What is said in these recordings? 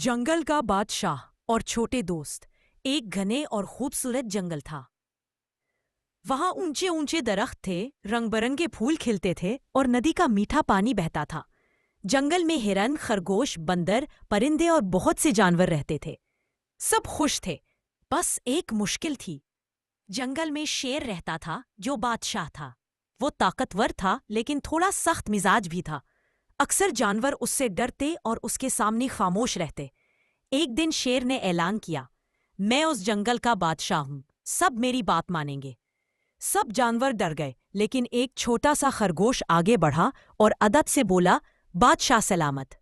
جنگل کا بادشاہ اور چھوٹے دوست ایک گھنے اور خوبصورت جنگل تھا۔ وہاں اونچے اونچے درخت تھے، رنگ برنگے پھول کھلتے تھے اور ندی کا میٹھا پانی بہتا تھا۔ جنگل میں ہرن، خرگوش، بندر، پرندے اور بہت سے جانور رہتے تھے۔ سب خوش تھے، بس ایک مشکل تھی۔ جنگل میں شیر رہتا تھا جو بادشاہ تھا۔ وہ طاقتور تھا لیکن تھوڑا سخت مزاج بھی تھا۔ اکثر جانور اس سے ڈرتے اور اس کے سامنے خاموش رہتے۔ ایک دن شیر نے اعلان کیا، میں اس جنگل کا بادشاہ ہوں، سب میری بات مانیں گے۔ سب جانور ڈر گئے، لیکن ایک چھوٹا سا خرگوش آگے بڑھا اور ادب سے بولا، بادشاہ سلامت،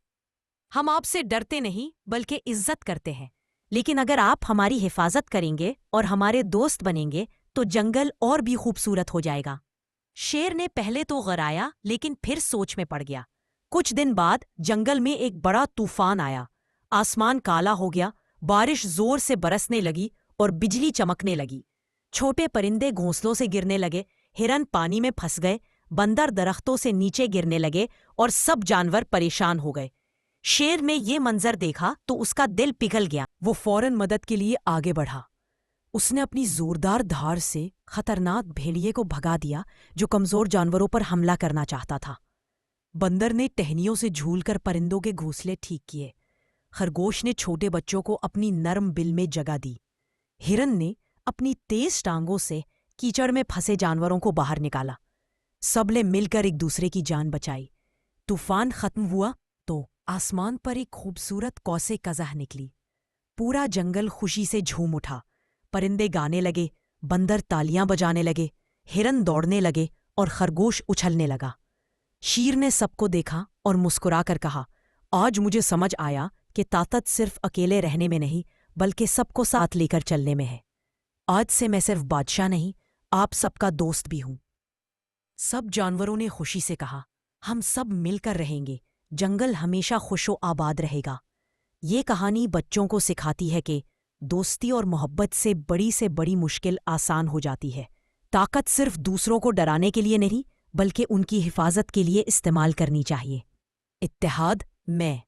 ہم آپ سے ڈرتے نہیں بلکہ عزت کرتے ہیں، لیکن اگر آپ ہماری حفاظت کریں گے اور ہمارے دوست بنیں گے تو جنگل اور بھی خوبصورت ہو جائے گا۔ شیر نے پہلے تو غرایا لیکن پھر سوچ میں پڑ گیا۔ کچھ دن بعد جنگل میں ایک بڑا طوفان آیا۔ آسمان کالا ہو گیا، بارش زور سے برسنے لگی اور بجلی چمکنے لگی۔ چھوٹے پرندے گھونسلوں سے گرنے لگے، ہرن پانی میں پھنس گئے، بندر درختوں سے نیچے گرنے لگے اور سب جانور پریشان ہو گئے۔ شیر نے یہ منظر دیکھا تو اس کا دل پگھل گیا۔ وہ فوراً مدد کے لیے آگے بڑھا۔ اس نے اپنی زوردار دھار سے خطرناک بھیڑیے کو بھگا دیا جو کمزور جانوروں پر حملہ کرنا چاہتا تھا۔ بندر نے ٹہنیوں سے جھول کر پرندوں کے گھونسلے ٹھیک کیے۔ خرگوش نے چھوٹے بچوں کو اپنی نرم بل میں جگہ دی۔ ہرن نے اپنی تیز ٹانگوں سے کیچڑ میں پھنسے جانوروں کو باہر نکالا۔ سب نے مل کر ایک دوسرے کی جان بچائی۔ طوفان ختم ہوا تو آسمان پر ایک خوبصورت قوس قزح نکلی۔ پورا جنگل خوشی سے جھوم اٹھا۔ پرندے گانے لگے، بندر تالیاں بجانے لگے، ہرن دوڑنے لگے اور خرگوش اچھلنے لگا۔ شیر نے سب کو دیکھا اور مسکرا کر کہا، آج مجھے سمجھ آیا کہ طاقت صرف اکیلے رہنے میں نہیں بلکہ سب کو ساتھ لے کر چلنے میں ہے۔ آج سے میں صرف بادشاہ نہیں، آپ سب کا دوست بھی ہوں۔ سب جانوروں نے خوشی سے کہا، ہم سب مل کر رہیں گے، جنگل ہمیشہ خوش و آباد رہے گا۔ یہ کہانی بچوں کو سکھاتی ہے کہ دوستی اور محبت سے بڑی مشکل آسان ہو جاتی ہے۔ طاقت صرف دوسروں کو ڈرانے کے لیے نہیں بلکہ ان کی حفاظت کے لیے استعمال کرنی چاہیے۔ اتحاد میں